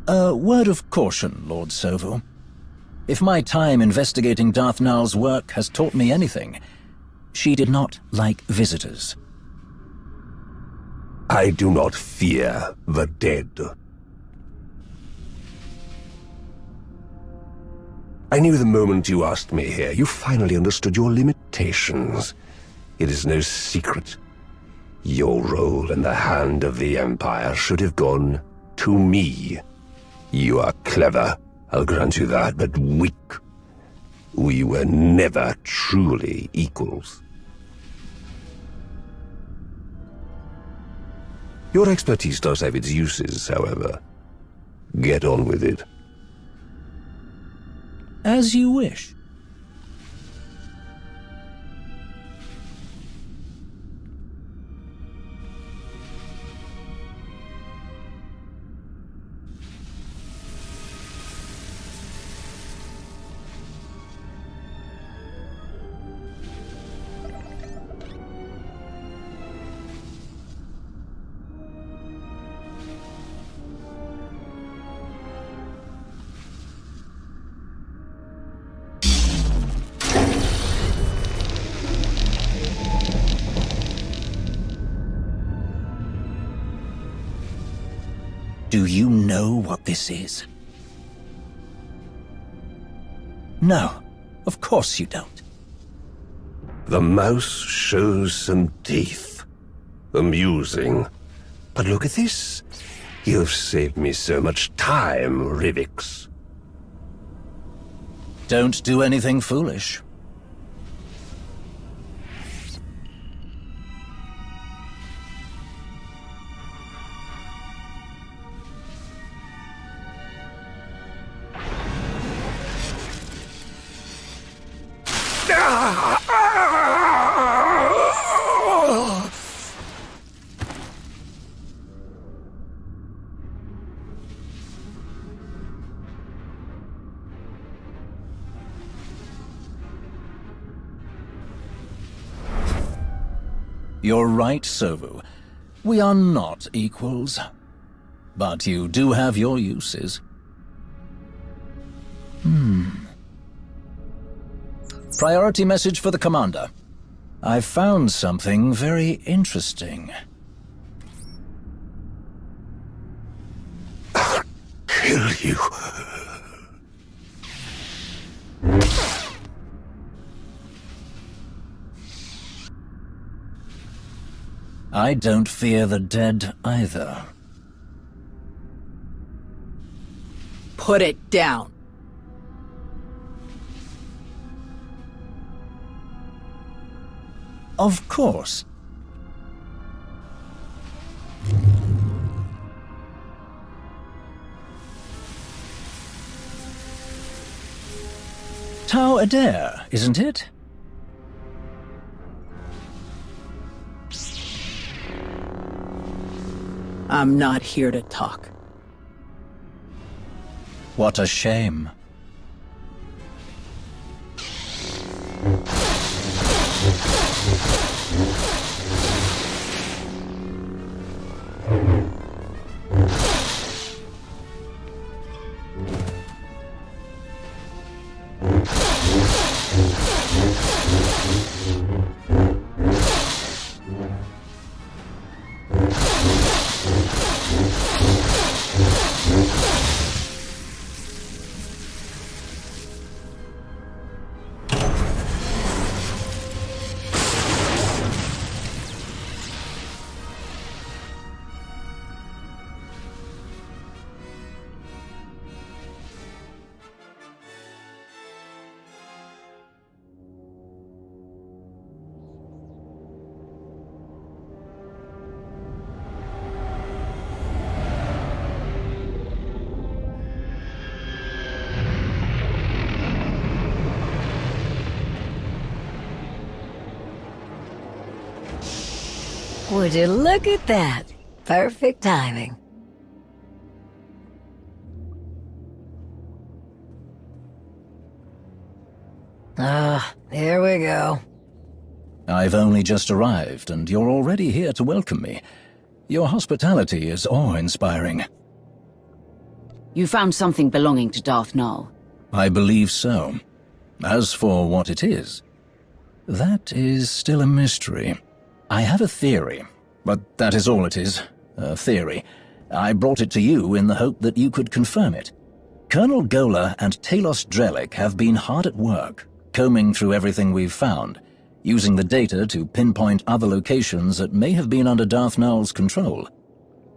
A word of caution, Lord Sovu. If my time investigating Darth Nal's work has taught me anything, she did not like visitors. I do not fear the dead. I knew the moment you asked me here, you finally understood your limitations. It is no secret. Your role in the hand of the Empire should have gone to me. You are clever, I'll grant you that, but weak. We were never truly equals. Your expertise does have its uses, however. Get on with it. As you wish. Do you know what this is? No, of course you don't. The mouse shows some teeth. Amusing. But look at this. You've saved me so much time, Rivix. Don't do anything foolish. You're right, Sovu. We are not equals. But you do have your uses. Priority message for the Commander. I've found something very interesting. I'll kill you. I don't fear the dead either. Put it down. Of course. Tau Adair, isn't it? I'm not here to talk. What a shame. Would you look at that? Perfect timing. Here we go. I've only just arrived, and you're already here to welcome me. Your hospitality is awe-inspiring. You found something belonging to Darth Nul. I believe so. As for what it is, that is still a mystery. I have a theory, but that is all it is, a theory. I brought it to you in the hope that you could confirm it. Colonel Gola and Talos Drellick have been hard at work, combing through everything we've found, using the data to pinpoint other locations that may have been under Darth Nul's control.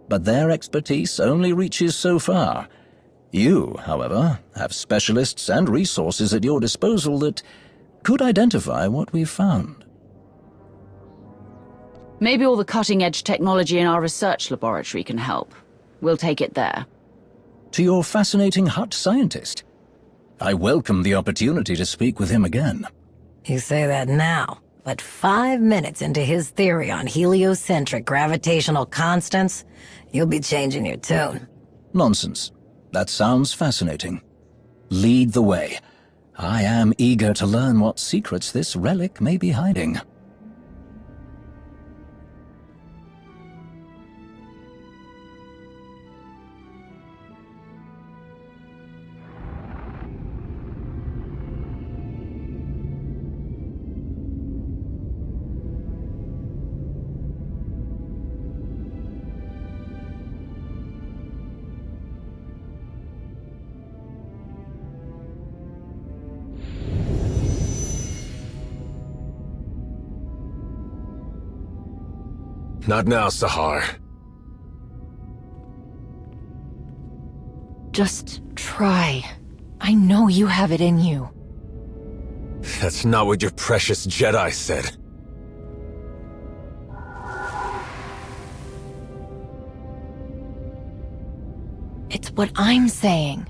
But their expertise only reaches so far. You, however, have specialists and resources at your disposal that could identify what we've found. Maybe all the cutting-edge technology in our research laboratory can help. We'll take it there. To your fascinating Hutt scientist. I welcome the opportunity to speak with him again. You say that now, but 5 minutes into his theory on heliocentric gravitational constants, you'll be changing your tune. Nonsense. That sounds fascinating. Lead the way. I am eager to learn what secrets this relic may be hiding. Not now, Sahar. Just try. I know you have it in you. That's not what your precious Jedi said. It's what I'm saying.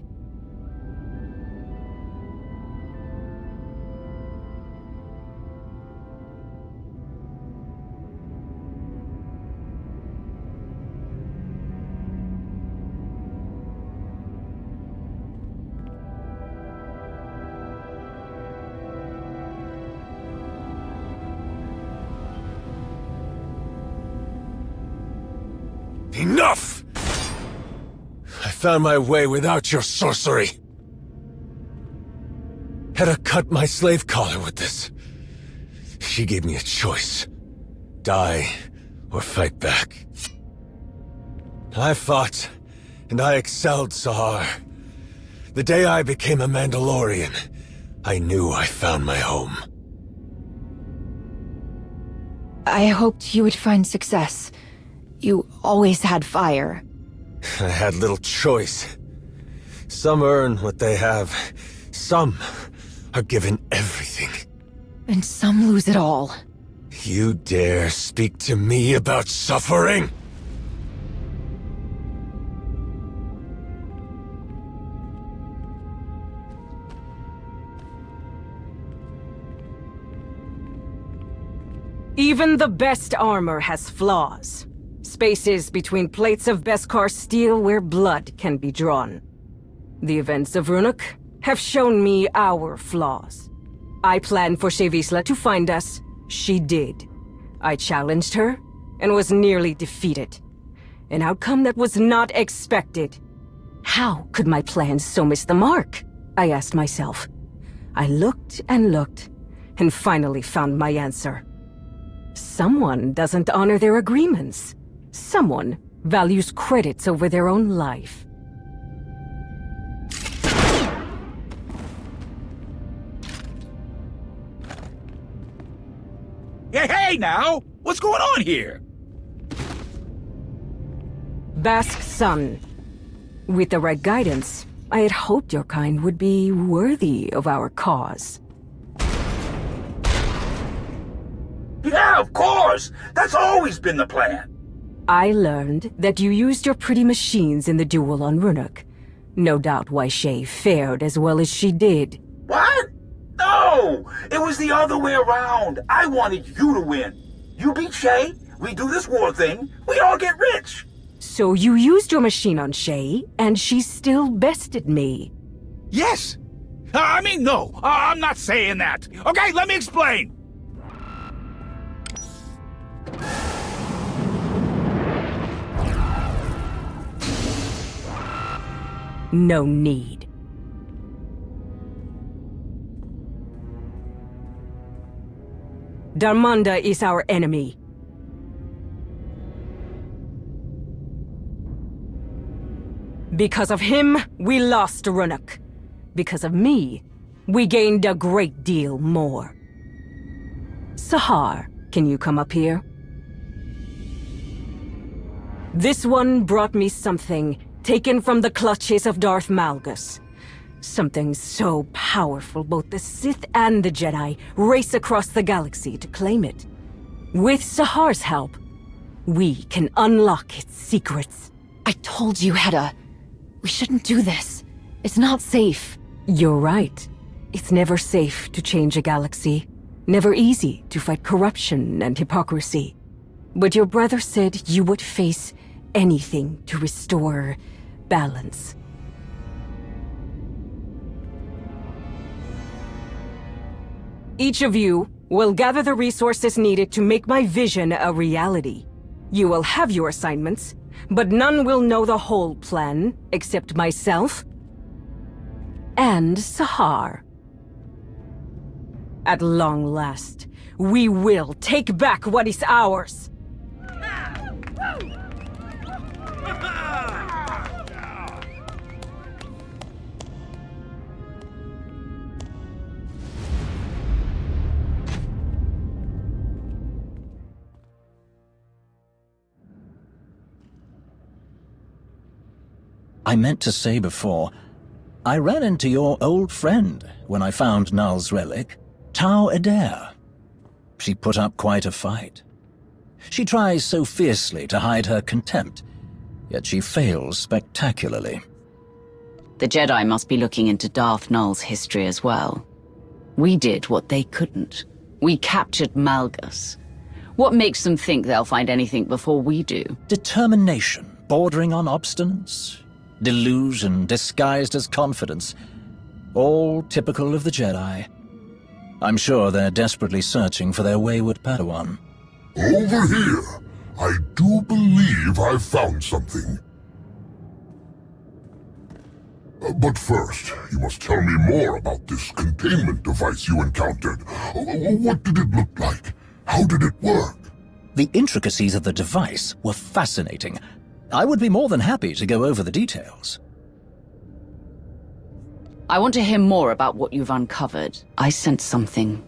Enough! I found my way without your sorcery. Hedda cut my slave collar with this. She gave me a choice. Die or fight back. I fought, and I excelled, Sahar. The day I became a Mandalorian, I knew I found my home. I hoped you would find success. You always had fire. I had little choice. Some earn what they have. Some are given everything. And some lose it all. You dare speak to me about suffering? Even the best armor has flaws. Spaces between plates of Beskar steel where blood can be drawn. The events of Runuk have shown me our flaws. I planned for Shevisla to find us. She did. I challenged her and was nearly defeated. An outcome that was not expected. How could my plans so miss the mark? I asked myself. I looked and looked, and finally found my answer. Someone doesn't honor their agreements. Someone values credits over their own life. Hey now! What's going on here? Bask Sun. With the right guidance, I had hoped your kind would be worthy of our cause. Yeah, of course! That's always been the plan! I learned that you used your pretty machines in the duel on Runuk. No doubt why Shay fared as well as she did. What? No! It was the other way around. I wanted you to win. You beat Shay, we do this war thing, we all get rich! So you used your machine on Shay, and she still bested me. Yes! No, I'm not saying that. Okay, let me explain! No need. Darmanda is our enemy. Because of him, we lost Runuk. Because of me, we gained a great deal more. Sahar, can you come up here? This one brought me something taken from the clutches of Darth Malgus. Something so powerful both the Sith and the Jedi race across the galaxy to claim it. With Sahar's help, we can unlock its secrets. I told you, Hedda. We shouldn't do this. It's not safe. You're right. It's never safe to change a galaxy. Never easy to fight corruption and hypocrisy. But your brother said you would face anything to restore balance. Each of you will gather the resources needed to make my vision a reality. You will have your assignments, but none will know the whole plan except myself and Sahar. At long last, we will take back what is ours. I meant to say before, I ran into your old friend when I found Null's relic, Tau Adair. She put up quite a fight. She tries so fiercely to hide her contempt, yet she fails spectacularly. The Jedi must be looking into Darth Null's history as well. We did what they couldn't. We captured Malgus. What makes them think they'll find anything before we do? Determination, bordering on obstinance. Delusion disguised as confidence. All typical of the Jedi. I'm sure they're desperately searching for their wayward Padawan. Over here! I do believe I've found something. But first, you must tell me more about this containment device you encountered. What did it look like? How did it work? The intricacies of the device were fascinating. I would be more than happy to go over the details. I want to hear more about what you've uncovered. I sense something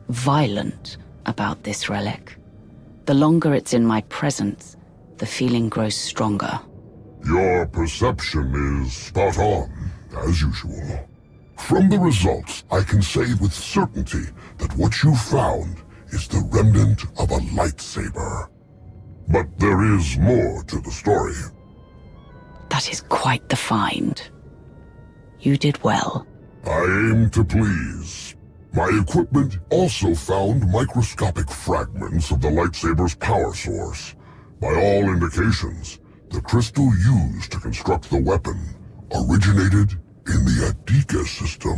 violent about this relic. The longer it's in my presence, the feeling grows stronger. Your perception is spot on, as usual. From the results, I can say with certainty that what you found is the remnant of a lightsaber. But there is more to the story. That is quite the find. You did well. I aim to please. My equipment also found microscopic fragments of the lightsaber's power source. By all indications, the crystal used to construct the weapon originated in the Adika system.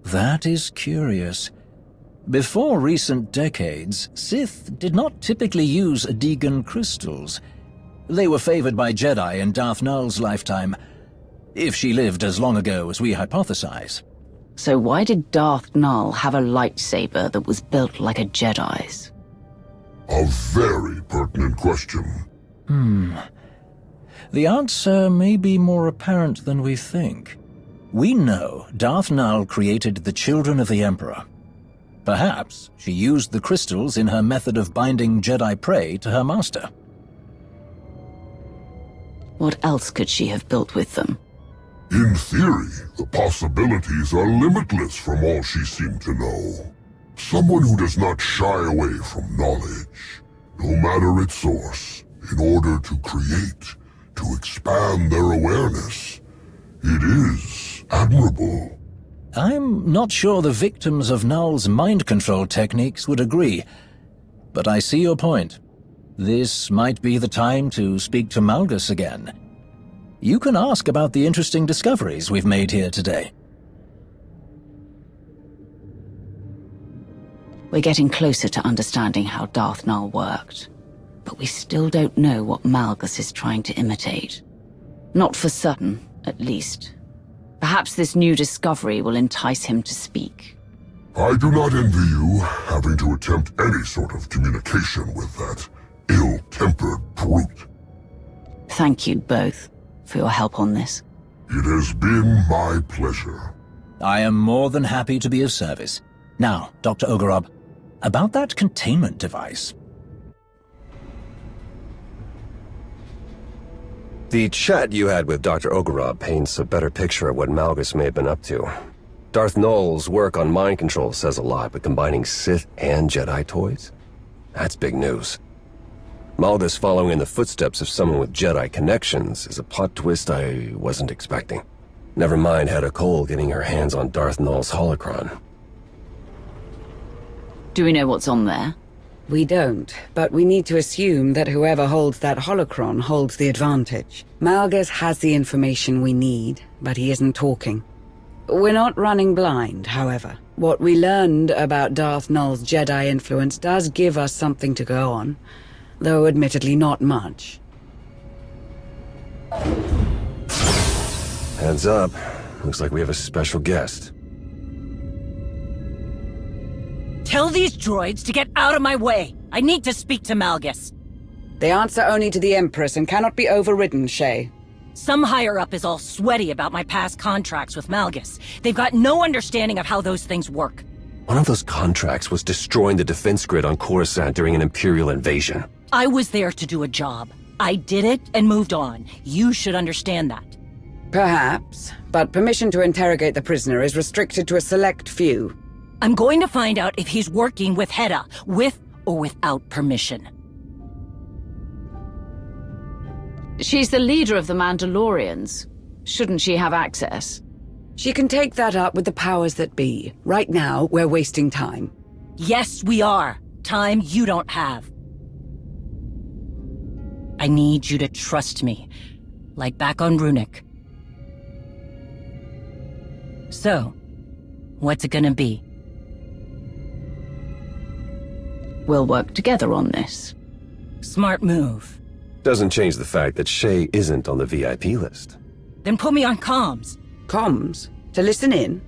That is curious. Before recent decades, Sith did not typically use Adigan crystals. They were favored by Jedi in Darth Null's lifetime, if she lived as long ago as we hypothesize. So why did Darth Null have a lightsaber that was built like a Jedi's? A very pertinent question. The answer may be more apparent than we think. We know Darth Null created the Children of the Emperor. Perhaps she used the crystals in her method of binding Jedi prey to her master. What else could she have built with them? In theory, the possibilities are limitless from all she seemed to know. Someone who does not shy away from knowledge, no matter its source, in order to create, to expand their awareness. It is admirable. I'm not sure the victims of Null's mind control techniques would agree, but I see your point. This might be the time to speak to Malgus again. You can ask about the interesting discoveries we've made here today. We're getting closer to understanding how Darth Null worked, but we still don't know what Malgus is trying to imitate. Not for certain, at least. Perhaps this new discovery will entice him to speak. I do not envy you having to attempt any sort of communication with that ill-tempered brute. Thank you both for your help on this. It has been my pleasure. I am more than happy to be of service. Now, Dr. Ogorob, about that containment device. The chat you had with Dr. Ogorob paints a better picture of what Malgus may have been up to. Darth Nul's work on mind control says a lot, but combining Sith and Jedi toys? That's big news. Malgus following in the footsteps of someone with Jedi connections is a plot twist I wasn't expecting. Never mind Hedda Cole getting her hands on Darth Nul's holocron. Do we know what's on there? We don't, but we need to assume that whoever holds that holocron holds the advantage. Malgus has the information we need, but he isn't talking. We're not running blind, however. What we learned about Darth Nul's Jedi influence does give us something to go on, though admittedly not much. Heads up. Looks like we have a special guest. Tell these droids to get out of my way. I need to speak to Malgus. They answer only to the Empress and cannot be overridden, Shay. Some higher-up is all sweaty about my past contracts with Malgus. They've got no understanding of how those things work. One of those contracts was destroying the defense grid on Coruscant during an Imperial invasion. I was there to do a job. I did it and moved on. You should understand that. Perhaps, but permission to interrogate the prisoner is restricted to a select few. I'm going to find out if he's working with Hedda, with or without permission. She's the leader of the Mandalorians. Shouldn't she have access? She can take that up with the powers that be. Right now, we're wasting time. Yes, we are. Time you don't have. I need you to trust me, like back on Runic. So, what's it gonna be? We'll work together on this. Smart move. Doesn't change the fact that Shay isn't on the VIP list. Then put me on comms. Comms? To listen in?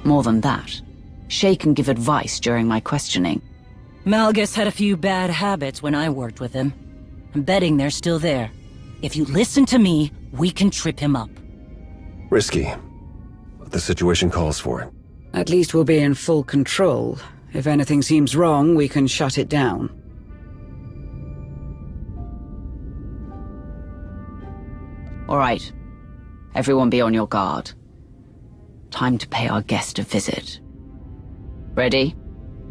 More than that, Shay can give advice during my questioning. Malgus had a few bad habits when I worked with him. I'm betting they're still there. If you listen to me, we can trip him up. Risky, but the situation calls for it. At least we'll be in full control. If anything seems wrong, we can shut it down. All right. Everyone be on your guard. Time to pay our guest a visit. Ready?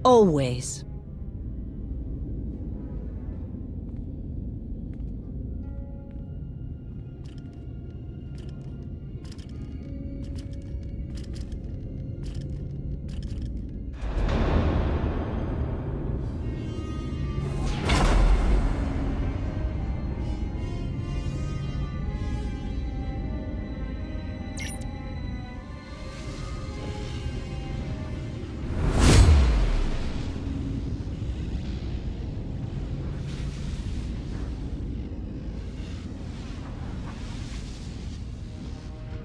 Always.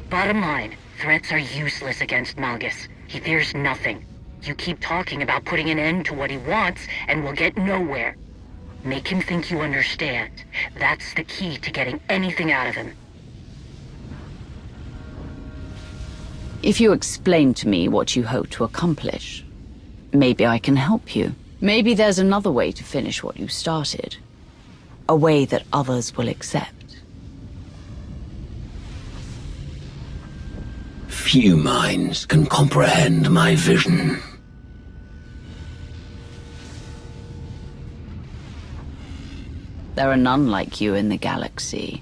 Bottom line, threats are useless against Malgus. He fears nothing. You keep talking about putting an end to what he wants, and we'll get nowhere. Make him think you understand. That's the key to getting anything out of him. If you explain to me what you hope to accomplish, maybe I can help you. Maybe there's another way to finish what you started. A way that others will accept. Few minds can comprehend my vision. There are none like you in the galaxy.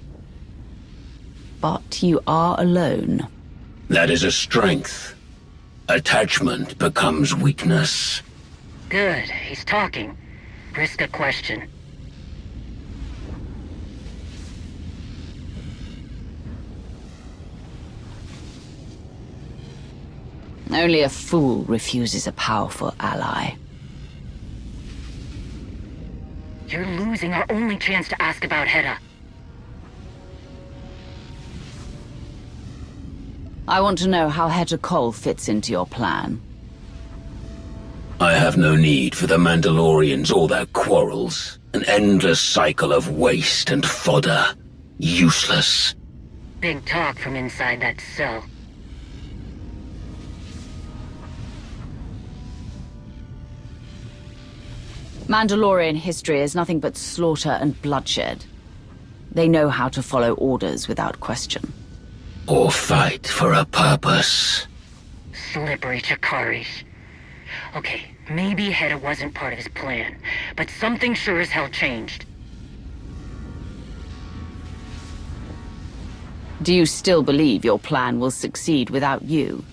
But you are alone. That is a strength. Attachment becomes weakness. Good, he's talking. Risk a question. Only a fool refuses a powerful ally. You're losing our only chance to ask about Hedda. I want to know how Heta Kol fits into your plan. I have no need for the Mandalorians or their quarrels. An endless cycle of waste and fodder. Useless. Big talk from inside that cell. Mandalorian history is nothing but slaughter and bloodshed. They know how to follow orders without question. Or fight for a purpose. Slippery Chakari's. Okay, maybe Heta wasn't part of his plan, but something sure as hell changed. Do you still believe your plan will succeed without you?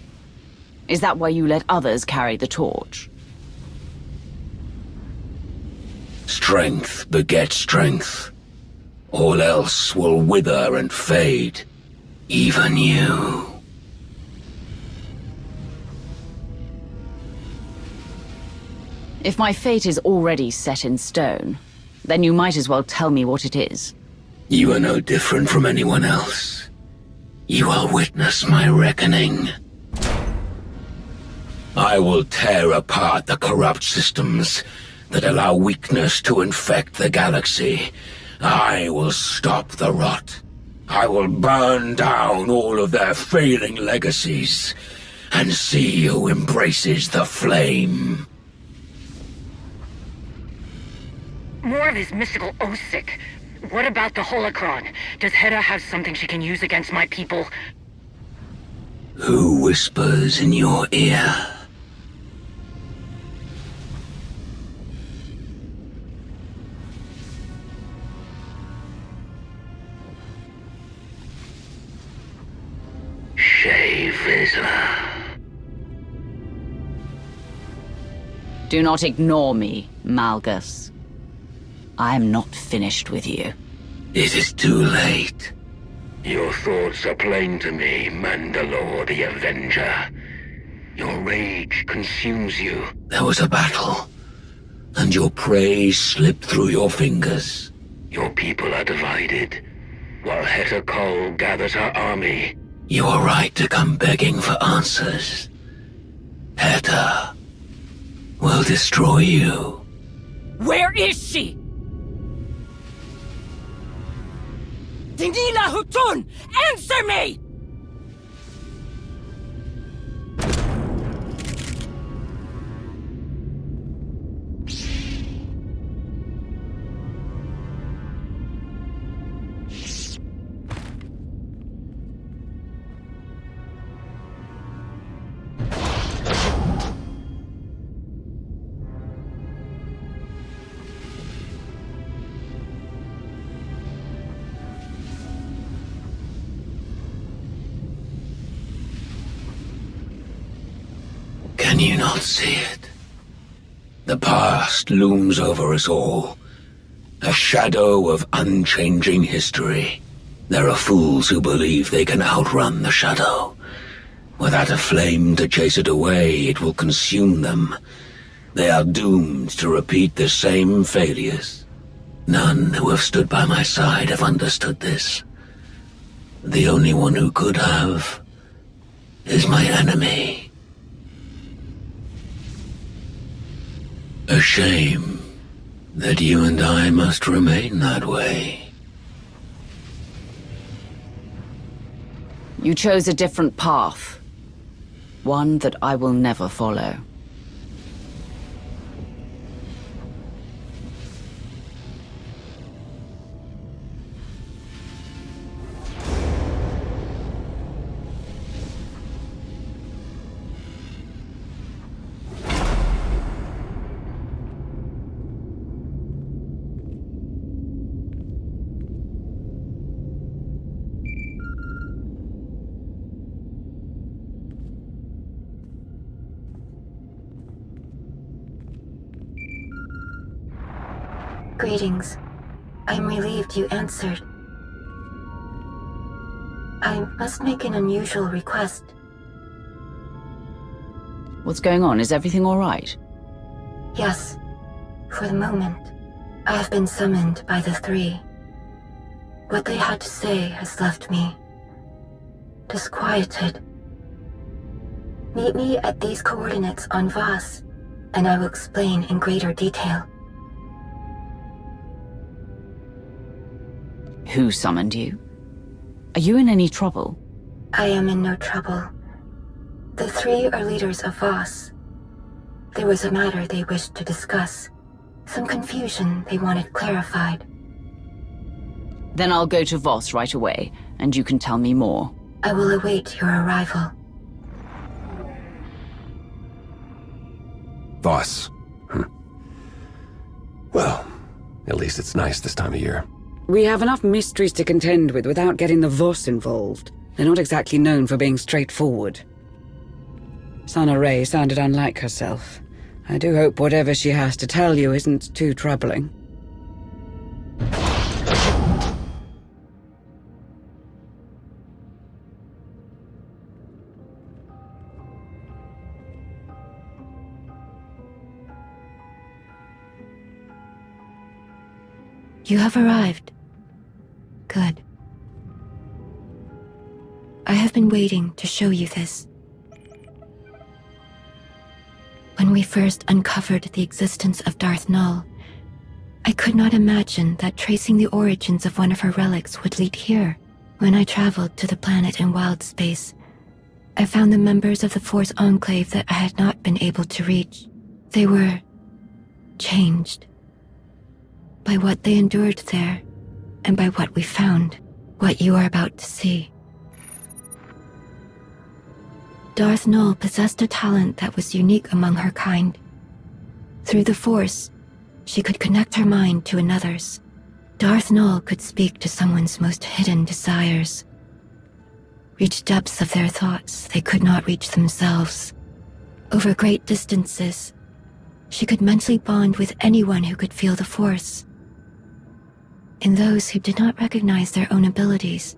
Is that why you let others carry the torch? Strength begets strength. All else will wither and fade. Even you. If my fate is already set in stone, then you might as well tell me what it is. You are no different from anyone else. You will witness my reckoning. I will tear apart the corrupt systems that allow weakness to infect the galaxy. I will stop the rot. I will burn down all of their failing legacies and see who embraces the flame. More of his mystical Osic. What about the holocron? Does Heta have something she can use against my people? Who whispers in your ear? Do not ignore me, Malgus. I am not finished with you. It is too late. Your thoughts are plain to me, Mandalore the Avenger. Your rage consumes you. There was a battle, and your prey slipped through your fingers. Your people are divided, while Heta Kol gathers her army. You are right to come begging for answers. Heta will destroy you. Where is she? Dinila Hutun! Answer me! Can you not see it? The past looms over us all, a shadow of unchanging history. There are fools who believe they can outrun the shadow. Without a flame to chase it away, it will consume them. They are doomed to repeat the same failures. None who have stood by my side have understood this. The only one who could have is my enemy. A shame that you and I must remain that way. You chose a different path. One that I will never follow. Greetings. I'm relieved you answered. I must make an unusual request. What's going on? Is everything all right? Yes. For the moment, I have been summoned by the three. What they had to say has left me disquieted. Meet me at these coordinates on Voss, and I will explain in greater detail. Who summoned you? Are you in any trouble? I am in no trouble. The three are leaders of Voss. There was a matter they wished to discuss. Some confusion they wanted clarified. Then I'll go to Voss right away, and you can tell me more. I will await your arrival. Voss. Well, at least it's nice this time of year. We have enough mysteries to contend with without getting the Voss involved. They're not exactly known for being straightforward. Sana Ray sounded unlike herself. I do hope whatever she has to tell you isn't too troubling. You have arrived. Good. I have been waiting to show you this. When we first uncovered the existence of Darth Null, I could not imagine that tracing the origins of one of her relics would lead here. When I traveled to the planet in wild space, I found the members of the Force Enclave that I had not been able to reach. They were changed by what they endured there, and by what we found, what you are about to see. Darth Null possessed a talent that was unique among her kind. Through the Force, she could connect her mind to another's. Darth Null could speak to someone's most hidden desires, reach depths of their thoughts they could not reach themselves. Over great distances, she could mentally bond with anyone who could feel the Force. In those who did not recognize their own abilities,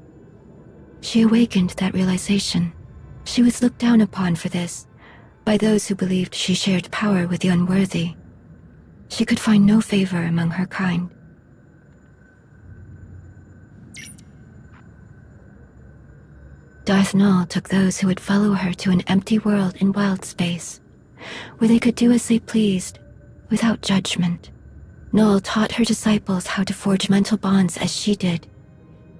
she awakened that realization. She was looked down upon for this by those who believed she shared power with the unworthy. She could find no favor among her kind. Darth Null took those who would follow her to an empty world in wild space, where they could do as they pleased, without judgment. Null taught her disciples how to forge mental bonds as she did.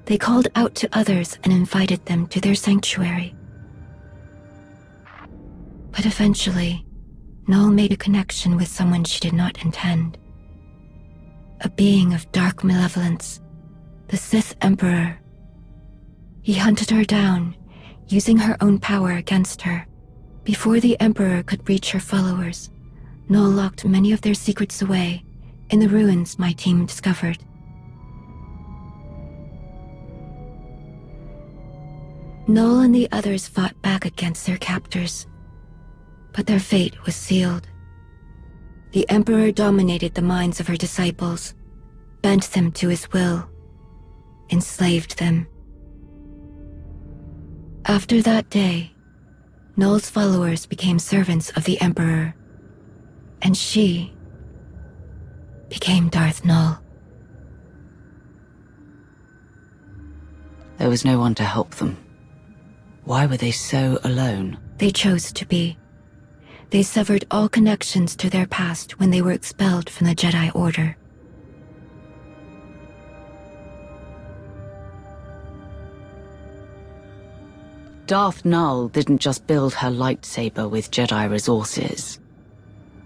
They called out to others and invited them to their sanctuary. But eventually, Null made a connection with someone she did not intend. A being of dark malevolence, the Sith Emperor. He hunted her down, using her own power against her. Before the Emperor could reach her followers, Null locked many of their secrets away in the ruins my team discovered. Null and the others fought back against their captors, but their fate was sealed. The Emperor dominated the minds of her disciples, bent them to his will, enslaved them. After that day, Null's followers became servants of the Emperor, and she became Darth Null. There was no one to help them. Why were they so alone? They chose to be. They severed all connections to their past when they were expelled from the Jedi Order. Darth Null didn't just build her lightsaber with Jedi resources.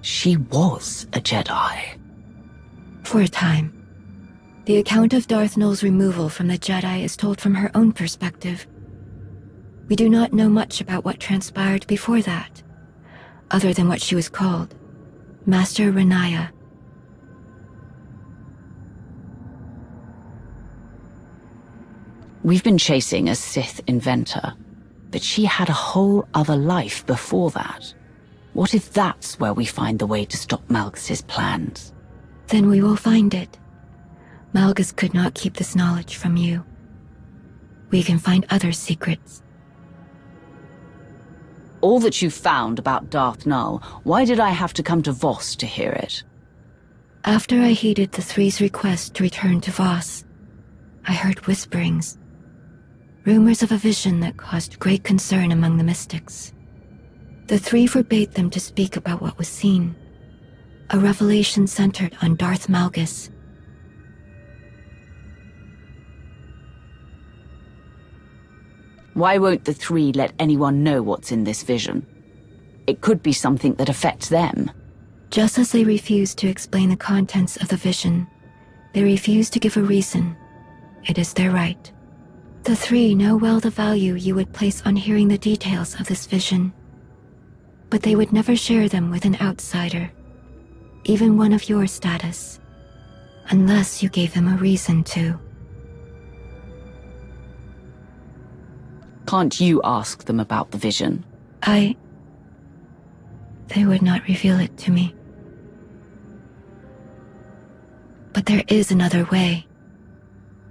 She was a Jedi. For a time. The account of Darth Null's removal from the Jedi is told from her own perspective. We do not know much about what transpired before that, other than what she was called, Master Renaya. We've been chasing a Sith inventor, but she had a whole other life before that. What if that's where we find the way to stop Malgus's plans? Then we will find it. Malgus could not keep this knowledge from you. We can find other secrets. All that you found about Darth Null, why did I have to come to Voss to hear it? After I heeded the Three's request to return to Voss, I heard whisperings. Rumors of a vision that caused great concern among the mystics. The three forbade them to speak about what was seen. A revelation centered on Darth Malgus. Why won't the three let anyone know what's in this vision? It could be something that affects them. Just as they refused to explain the contents of the vision, they refused to give a reason. It is their right. The three know well the value you would place on hearing the details of this vision. But they would never share them with an outsider, even one of your status, unless you gave them a reason to. Can't you ask them about the vision? They would not reveal it to me. But there is another way.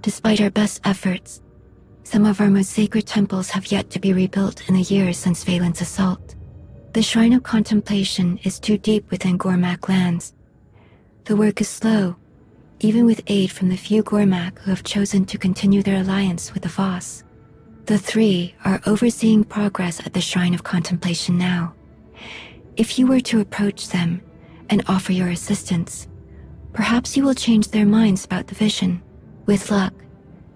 Despite our best efforts, some of our most sacred temples have yet to be rebuilt in the years since Valen's assault. The Shrine of Contemplation is too deep within Gormak lands. The work is slow, even with aid from the few Gormak who have chosen to continue their alliance with the Voss. The three are overseeing progress at the Shrine of Contemplation now. If you were to approach them and offer your assistance, perhaps you will change their minds about the vision. With luck,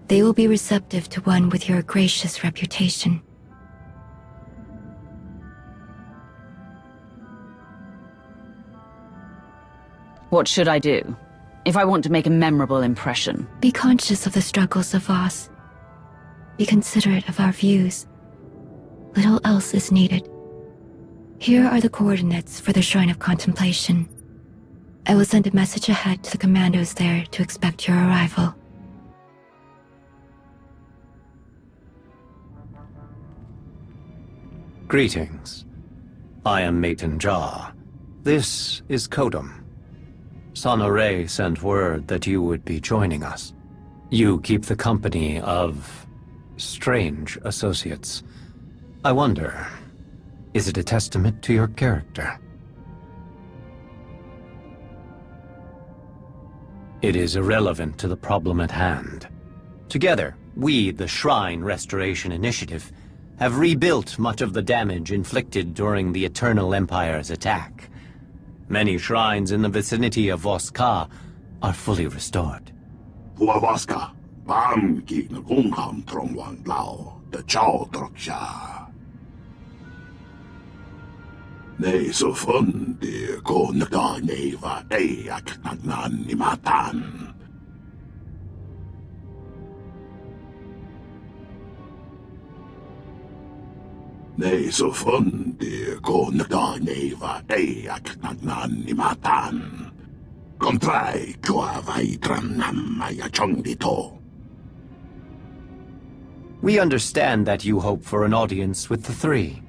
they will be receptive to one with your gracious reputation. What should I do, if I want to make a memorable impression? Be conscious of the struggles of Voss. Be considerate of our views. Little else is needed. Here are the coordinates for the Shrine of Contemplation. I will send a message ahead to the commandos there to expect your arrival. Greetings. I am Maton Jar. This is Kodum. Sonoray sent word that you would be joining us. You keep the company of strange associates. I wonder, is it a testament to your character? It is irrelevant to the problem at hand. Together, we, the Shrine Restoration Initiative, have rebuilt much of the damage inflicted during the Eternal Empire's attack. Many shrines in the vicinity of Voska are fully restored. Voska, Bamki na Gungam Trongwan Lao, the Chow Troksha. Nei so fundi ko nagda neva eak nagnan ni matan. Nei so fundi ko nagda neva eak nagnan ni matan. Kontrai kwa vaitran namaya chongdito. We understand that you hope for an audience with the three.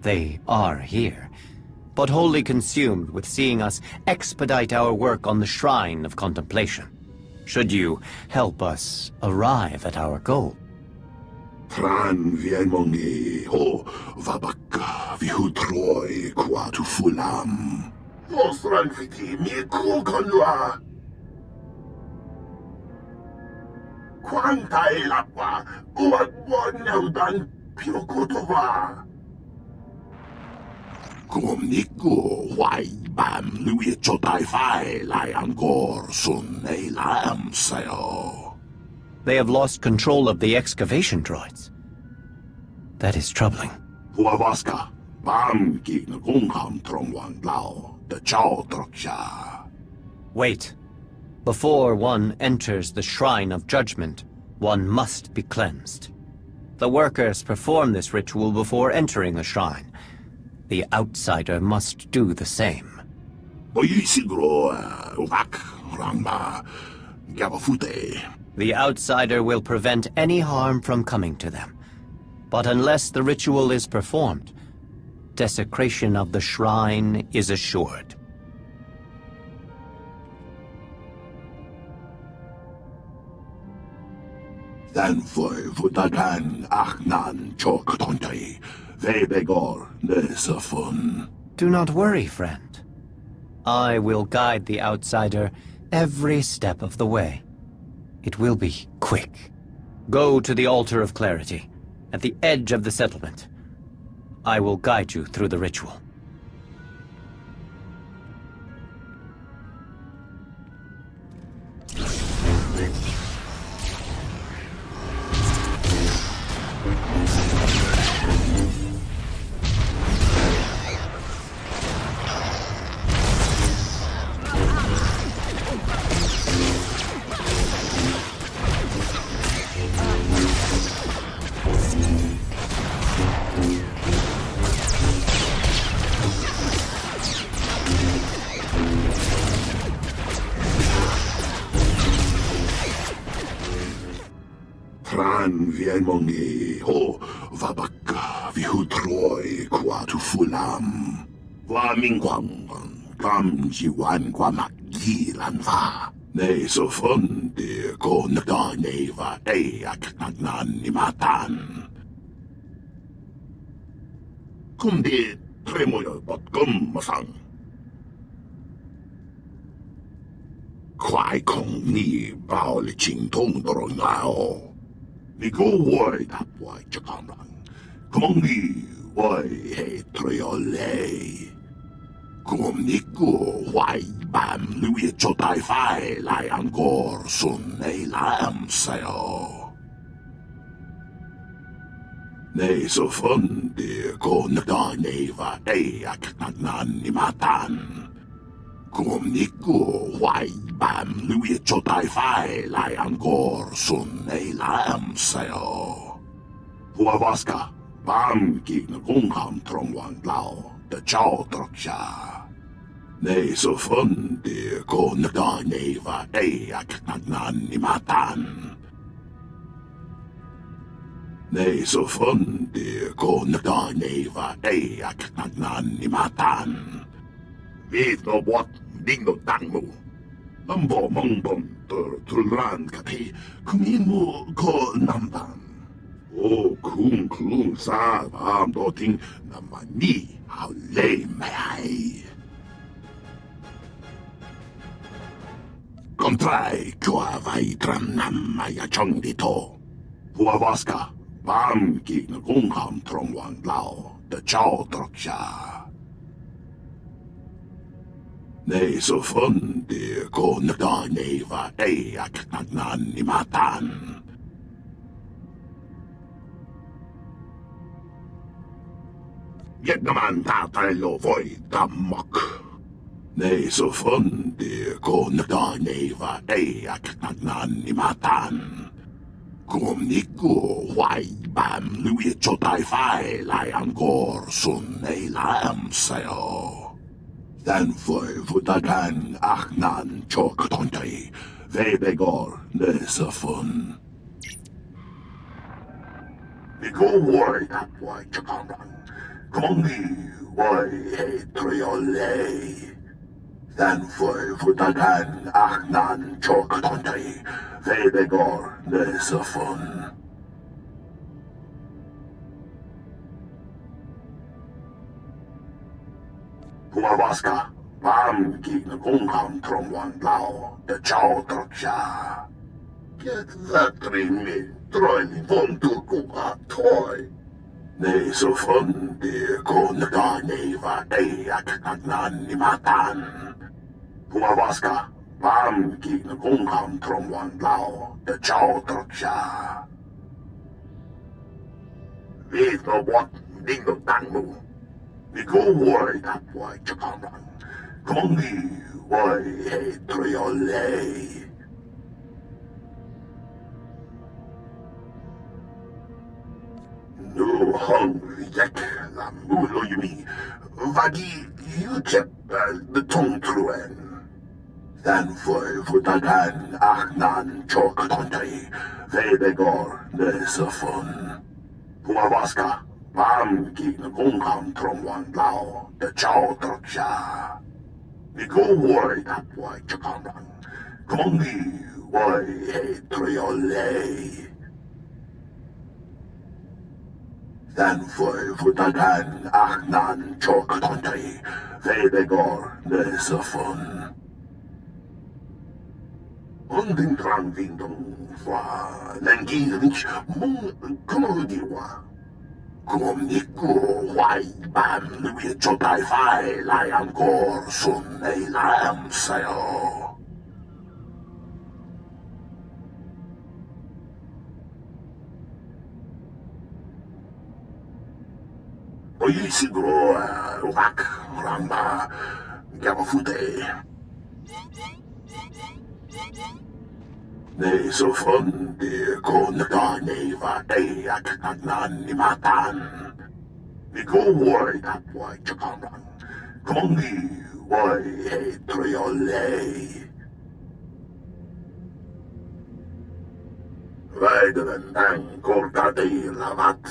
They are here, but wholly consumed with seeing us expedite our work on the Shrine of Contemplation. Should you help us arrive at our goal? Fran vienmongi ho vabaka vihutroi kwa tu fulam. Vostran fiti mi kukonwa. Quantai lapwa uagwan naudan pirokotova. Komniku wai bam lui chotai fai lai angor sun ei lam sayo. They have lost control of the excavation droids. That is troubling. Huavaska, bam ki na gungham trongwan lao, the chow troksha. Wait. Before one enters the Shrine of Judgment, one must be cleansed. The workers perform this ritual before entering the shrine. The outsider must do the same. The outsider will prevent any harm from coming to them. But unless the ritual is performed, desecration of the shrine is assured. Dan foi vutagan achnan choktontai, vebegor nesafun. Do not worry, friend. I will guide the outsider every step of the way. It will be quick. Go to the Altar of Clarity, at the edge of the settlement. I will guide you through the ritual. Tran vienmongi ho vabaka vihutroi qua tu fulam. Wa mingwang kam jiwan qua magilan va. Ne so fonde ko naka neva ak nagnan ni matan. Kundi tremoyo botkom masang. Kwai kong ni bao le ching tong doro ngao. Ni go wai tap wai chakamran. Kong ni wai he triole. Kom ni go wai bam lui chotai fai lai angkor sun ei lam sayo. Ne so fonde ko naka neva ak nagnan ni matan. Kom ni go wai bam lui chotai fai lai angkor sun ei lam sayo. Huavaska bam ki na kong ham trong wang lao de chao trok sha. Ne so fonde ko naka neva ak nagnan ni matan. Ne so fonde ko naka neva ak nagnan ni matan. Vet no what ding no tang mo. Ambo mong bom tulran kati kumin mo ko namban. O kung klung sa am do ting naman ni how lay may I. Kontrai kua vai tram nam maya chong dito. Huavaska bam ki na kung ham trong wang lao de chao trok sha. Ne so fonde ko naka neva ak nagnan ni matan. Yet naman tatay lo voy damok. Ne so fonde ko naka neva ak nagnan ni matan. Kom ni ko wai bam lui chotai fai lai angkor sun ei lam sayo. Dan foi vutagan achnan chok tontay, vebegor nesafun. Iko wai tapwai chakamran, kongi wai he triole. Dan foi vutagan achnan chok tontay, vebegor nesafun. Huavaska bam ki na kong ham trong wang lao de chao trok sha. Get that ring me troin von tu kuka toy. Ne so fonde ko naka neva ak nagnan ni matan. Huavaska bam ki na kong ham trong wang lao de chao trok sha. Vet no what ding no tang mo. Ni go wai tap wai chakamran. Kongi wai he triole. No hungry yak la mulo yumi. Vagi yuchep the tong truen. Dan foi vutagan achnan chok tontay. Vebegor nesafun. Huavaska bam ki na kong ham trong wang lao de chao trok sha. Ni go wai tap wai chakamran. Kongi wai he triole. Dan foi vutagan achnan chok tontay. Vebegor nesafun. Unding trang vindong fa nangi rich mong kumodiwa. Kung niku huwag ban luwi chotai fai lai ang kor sun ei lam sayo. Oyi siguro umak ramba gamafute. Ne so fun de kon da neva ei ak nagnan ni matan. Ni go word that boy chakamran. Kongi why hey triole. Vaiden ang korkati lavat.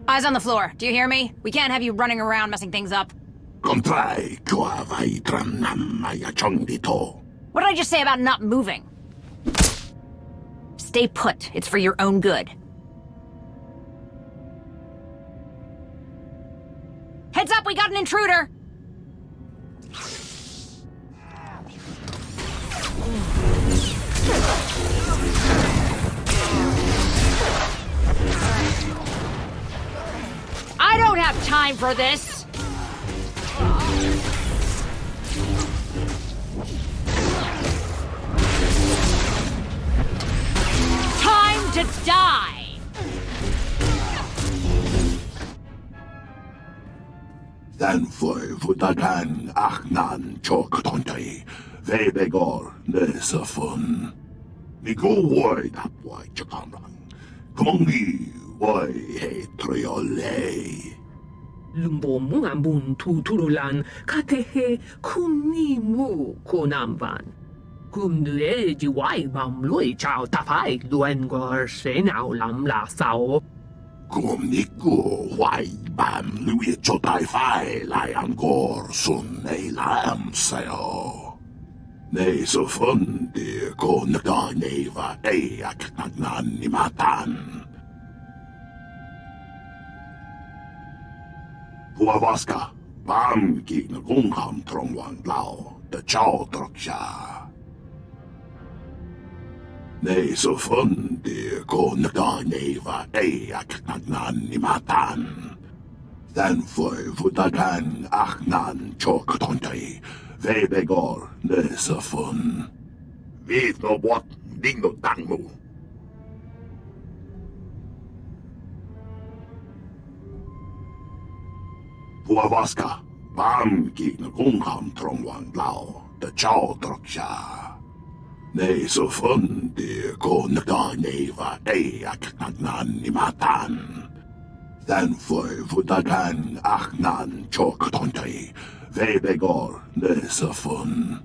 Eyes on the floor. Do you hear me? We can't have you running around messing things up. What did I just say about not moving? Stay put. It's for your own good. Heads up, we got an intruder! I don't have time for this! Time to die! Den vutagan achnan choktonte, vebegor nesafun. Ni go word up why chakamran. Kongi why he triole. Lumbo mungambun tuturulan katehe kumni mu konamban. Kumnue jiwai bam lui chao tafai luengor senao lam la sao. Kumniku why bam lui chotai fai lai angor sun ei lam sayo. Ne so fun de kon da neva ei ak nagnan ni matan. Huavaska, bam ki na gungham trongwan lao, de chao troksha. Ne so fun de kon da neva ei ak nagnan ni matan. Den vutagan achnan choktonte, vebegor ne so fun. Vet no what ding no tangmo. Huavaska, bam ki na gungham trongwan lao, de chao troksha. Ne so fun de kon da neva ei ak nagnan ni matan. Den vutagan achnan choktonte, vebegor ne so fun.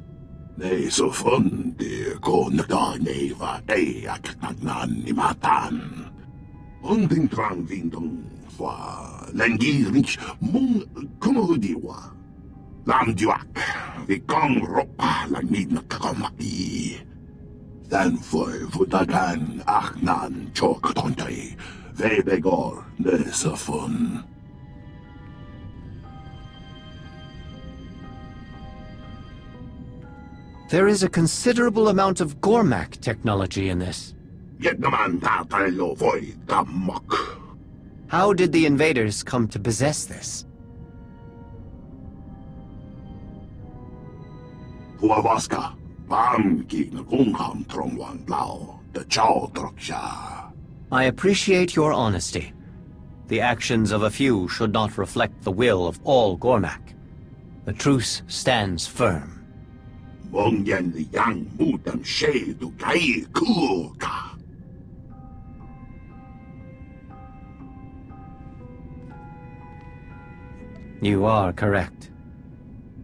Ne so fun de kon da neva ei ak nagnan ni matan. Unding trang vindong fa lengirich mung kumudiwa. Lam duak, vi kong ropa lang nid na kakamaki. Den vutagan achnan choktonte, vebegor ne so fun. There is a considerable amount of Gormak technology in this. How did the invaders come to possess this? Huavaska, bam ki na gungham trongwan lao, de chao troksha. I appreciate your honesty. The actions of a few should not reflect the will of all Gormak. The truce stands firm. Mongyan yang mudam shedu kai kuka. You are correct.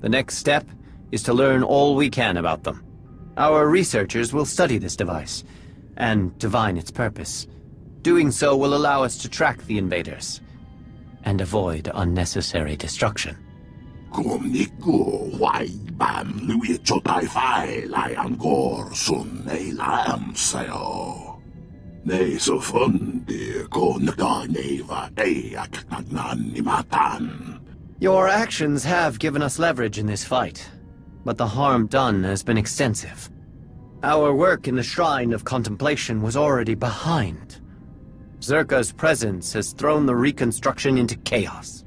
The next step is to learn all we can about them. Our researchers will study this device and divine its purpose. Doing so will allow us to track the invaders and avoid unnecessary destruction. Kumniku why bam lui chotai fai lai angor sun ei lam sayo. Ne so fun de kon da neva ei ak nagnan ni matan. Your actions have given us leverage in this fight, but the harm done has been extensive. Our work in the Shrine of Contemplation was already behind. Zerka's presence has thrown the reconstruction into chaos.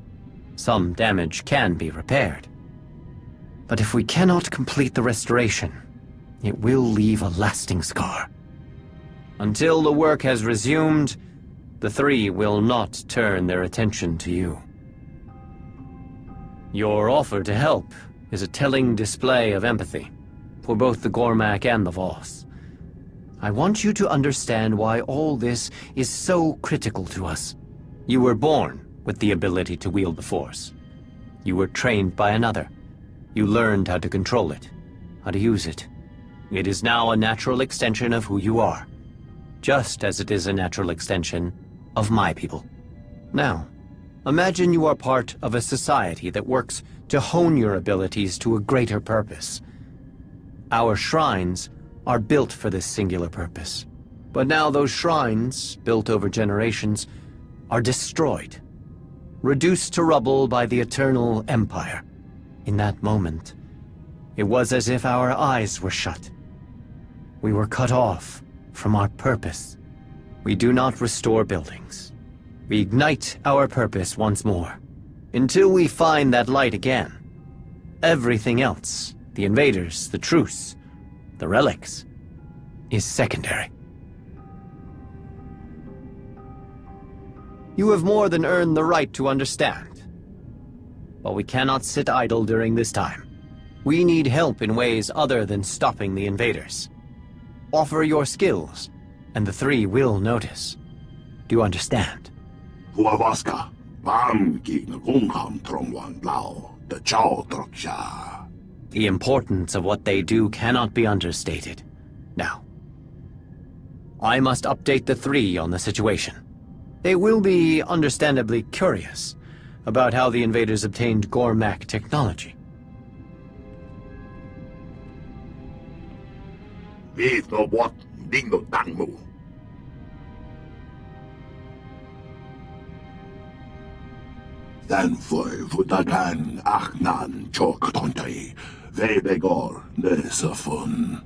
Some damage can be repaired. But if we cannot complete the restoration, it will leave a lasting scar. Until the work has resumed, the three will not turn their attention to you. Your offer to help is a telling display of empathy for both the Gormak and the Voss. I want you to understand why all this is so critical to us. You were born with the ability to wield the Force. You were trained by another. You learned how to control it, how to use it. It is now a natural extension of who you are, just as it is a natural extension of my people. Now, imagine you are part of a society that works to hone your abilities to a greater purpose. Our shrines are built for this singular purpose. But now those shrines, built over generations, are destroyed, reduced to rubble by the Eternal Empire. In that moment, it was as if our eyes were shut. We were cut off from our purpose. We do not restore buildings. We ignite our purpose once more. Until we find that light again, everything else, the invaders, the truce, the relics, is secondary. You have more than earned the right to understand. But we cannot sit idle during this time. We need help in ways other than stopping the invaders. Offer your skills, and the three will notice. Do you understand? The importance of what they do cannot be understated. Now, I must update the three on the situation. They will be understandably curious about how the invaders obtained Gormak technology. Den foi vudagan achnan chok tontai, vebegor nesafun.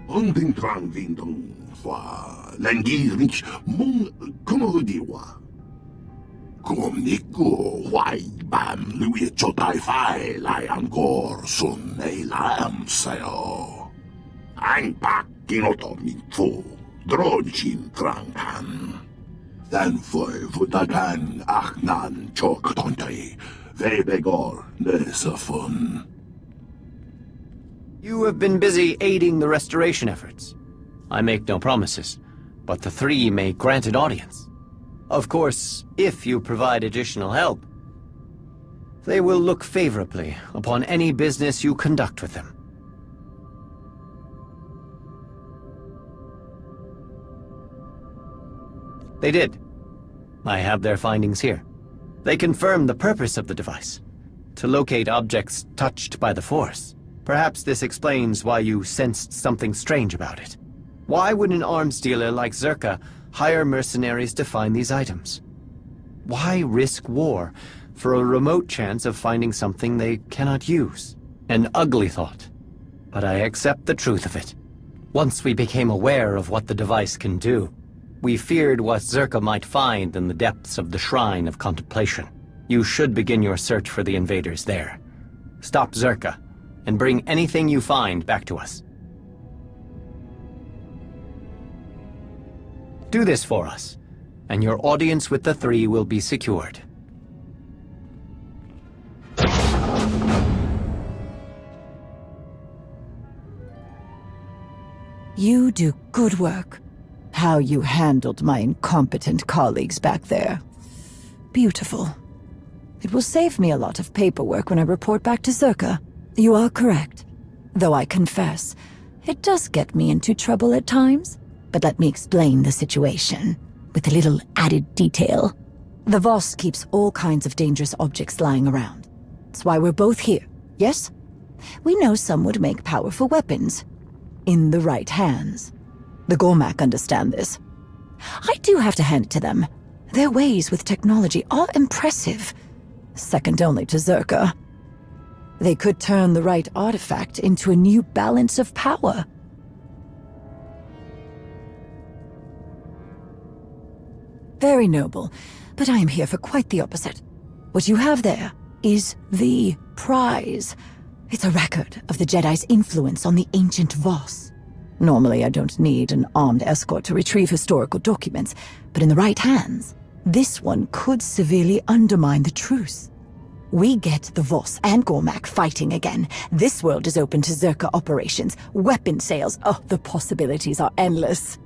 Onding trang vindung fa lengirich mung kumodiwa. Kumniku wai bam lui chotai fai lai angor sun ei lam sayo. Ang pak kinoto minfu, dronchin trangan. Den foi vudagan achnan chok tontai, vebegor nesafun. You have been busy aiding the restoration efforts. I make no promises, but the three may grant an audience. Of course, if you provide additional help, they will look favorably upon any business you conduct with them. They did. I have their findings here. They confirm the purpose of the device, to locate objects touched by the Force. Perhaps this explains why you sensed something strange about it. Why would an arms dealer like Zerka hire mercenaries to find these items? Why risk war for a remote chance of finding something they cannot use? An ugly thought, but I accept the truth of it. Once we became aware of what the device can do, we feared what Zerka might find in the depths of the Shrine of Contemplation. You should begin your search for the invaders there. Stop Zerka, and bring anything you find back to us. Do this for us, and your audience with the three will be secured. You do good work. How you handled my incompetent colleagues back there. Beautiful. It will save me a lot of paperwork when I report back to Zerka. You are correct. Though I confess, it does get me into trouble at times. But let me explain the situation, with a little added detail. The Voss keeps all kinds of dangerous objects lying around. That's why we're both here, yes? We know some would make powerful weapons. In the right hands. The Gormak understand this. I do have to hand it to them. Their ways with technology are impressive. Second only to Zerka. They could turn the right artifact into a new balance of power. Very noble, but I am here for quite the opposite. What you have there is the prize. It's a record of the Jedi's influence on the ancient Voss. Normally, I don't need an armed escort to retrieve historical documents, but in the right hands, this one could severely undermine the truce. We get the Voss and Gormak fighting again. This world is open to Zerka operations, weapon sales. Oh, the possibilities are endless.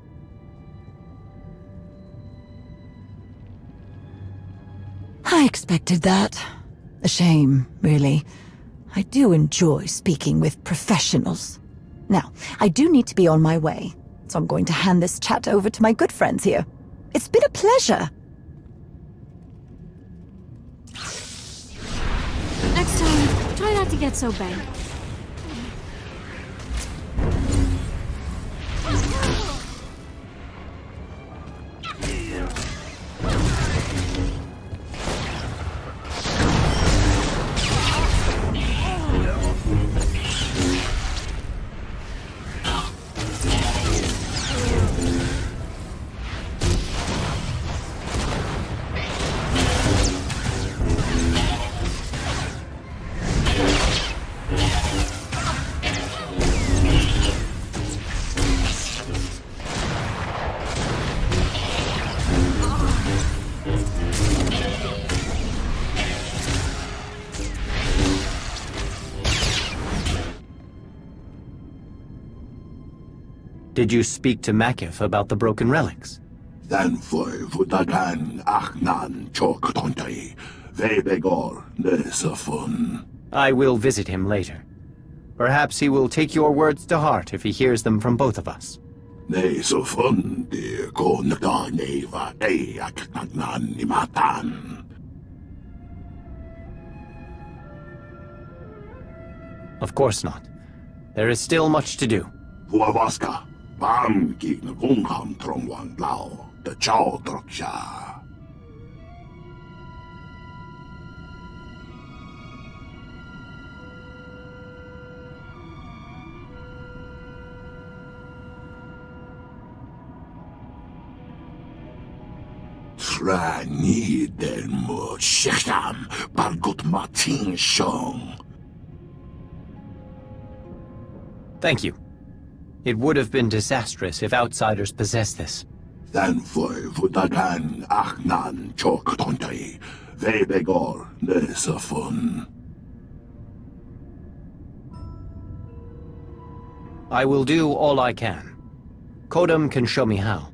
I expected that. A shame, really. I do enjoy speaking with professionals. Now, I do need to be on my way, so I'm going to hand this chat over to my good friends here. It's been a pleasure. Next time, try not to get so banged. Did you speak to Makif about the broken relics? I will visit him later. Perhaps he will take your words to heart if he hears them from both of us. Of course not. There is still much to do. Thank you. It would have been disastrous if outsiders possessed this. I will do all I can. Kodam can show me how.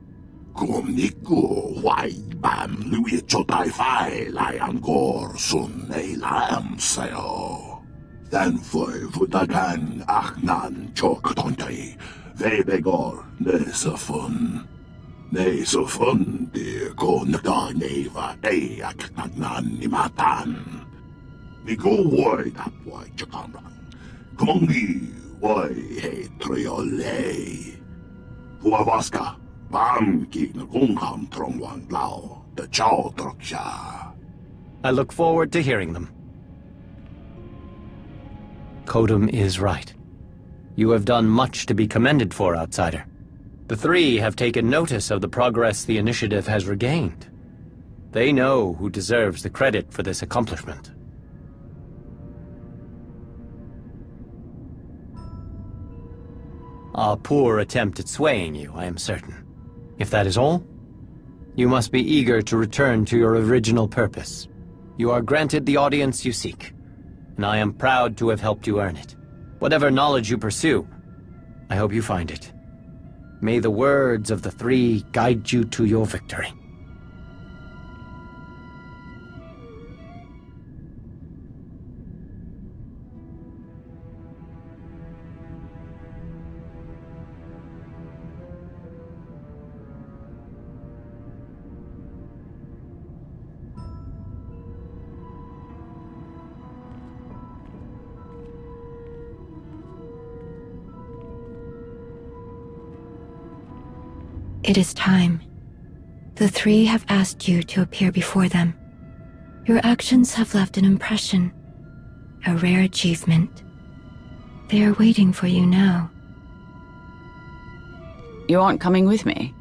I look forward to hearing them. Kodam is right. You have done much to be commended for, outsider. The three have taken notice of the progress the initiative has regained. They know who deserves the credit for this accomplishment. A poor attempt at swaying you, I am certain. If that is all, you must be eager to return to your original purpose. You are granted the audience you seek, and I am proud to have helped you earn it. Whatever knowledge you pursue, I hope you find it. May the words of the three guide you to your victory. It is time. The three have asked you to appear before them. Your actions have left an impression. a rare achievement. They are waiting for you now. You aren't coming with me?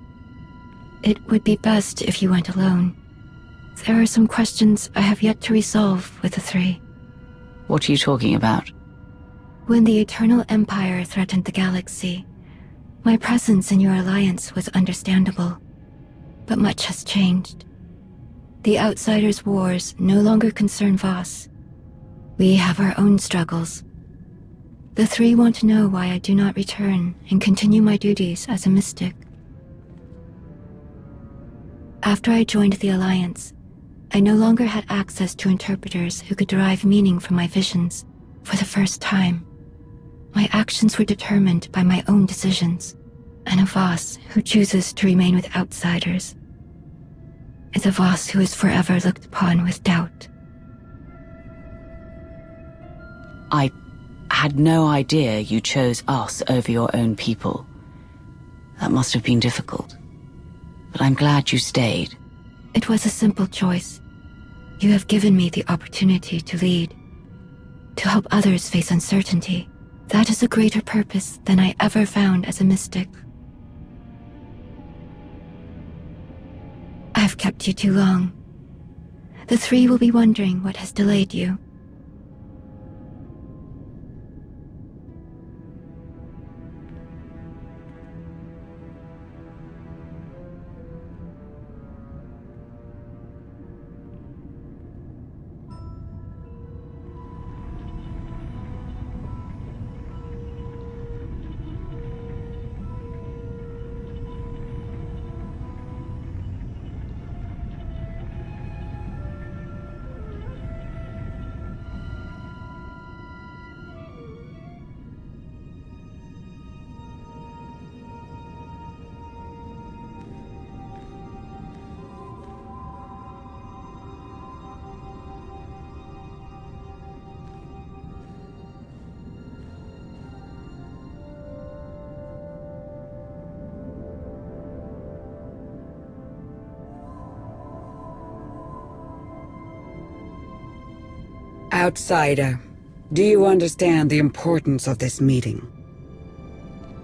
It would be best if you went alone. There are some questions I have yet to resolve with the three. What are you talking about? When the Eternal Empire threatened the galaxy, my presence in your alliance was understandable. But much has changed. The Outsiders' wars no longer concern Voss. We have our own struggles. The three want to know why I do not return and continue my duties as a mystic. After I joined the Alliance, I no longer had access to interpreters who could derive meaning from my visions. For the first time, my actions were determined by my own decisions, and a Voss who chooses to remain with outsiders is a Voss who is forever looked upon with doubt. I had no idea you chose us over your own people. That must have been difficult. But I'm glad you stayed. It was a simple choice. You have given me the opportunity to lead, to help others face uncertainty. That is a greater purpose than I ever found as a mystic. I've kept you too long. The three will be wondering what has delayed you. Outsider, do you understand the importance of this meeting?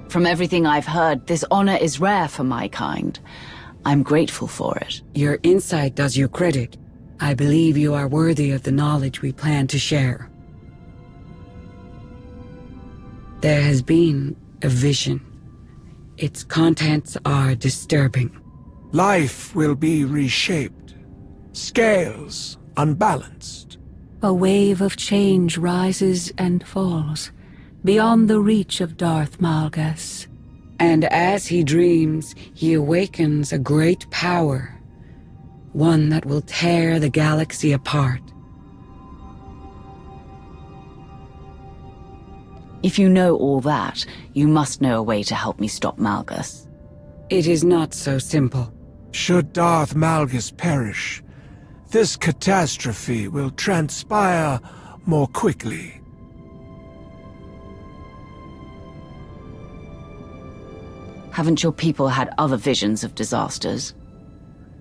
From everything I've heard, this honor is rare for my kind. I'm grateful for it. Your insight does you credit. I believe you are worthy of the knowledge we plan to share. There has been a vision. Its contents are disturbing. Life will be reshaped. Scales unbalanced. A wave of change rises and falls, beyond the reach of Darth Malgus. And as he dreams, he awakens a great power, one that will tear the galaxy apart. If you know all that, you must know a way to help me stop Malgus. It is not so simple. Should Darth Malgus perish, this catastrophe will transpire more quickly. Haven't your people had other visions of disasters?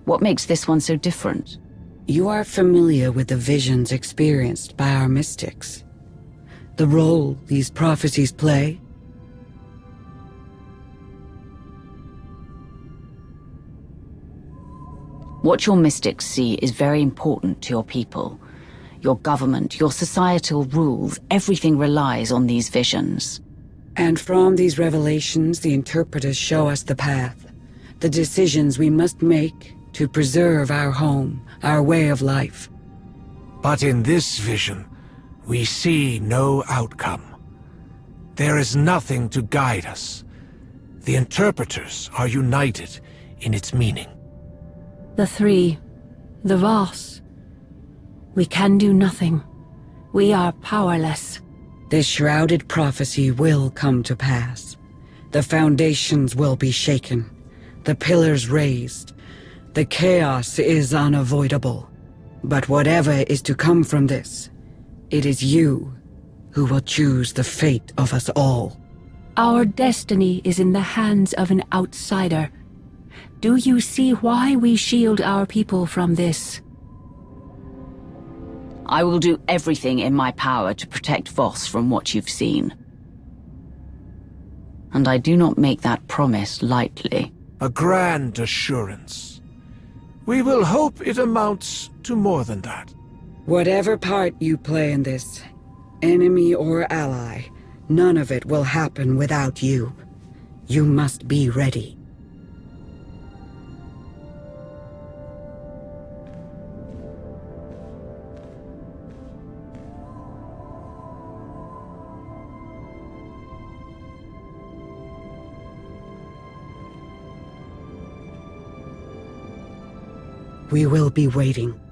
What makes this one so different? You are familiar with the visions experienced by our mystics. The role these prophecies play? What your mystics see is very important to your people. Your government, your societal rules, everything relies on these visions. And from these revelations, the interpreters show us the path, the decisions we must make to preserve our home, our way of life. But in this vision, we see no outcome. There is nothing to guide us. The interpreters are united in its meaning. The three, the Voss. We can do nothing. We are powerless. This shrouded prophecy will come to pass. The foundations will be shaken, the pillars raised. The chaos is unavoidable. But whatever is to come from this, it is you who will choose the fate of us all. Our destiny is in the hands of an outsider. Do you see why we shield our people from this? I will do everything in my power to protect Voss from what you've seen. And I do not make that promise lightly. A grand assurance. We will hope it amounts to more than that. Whatever part you play in this, enemy or ally, none of it will happen without you. You must be ready. We will be waiting.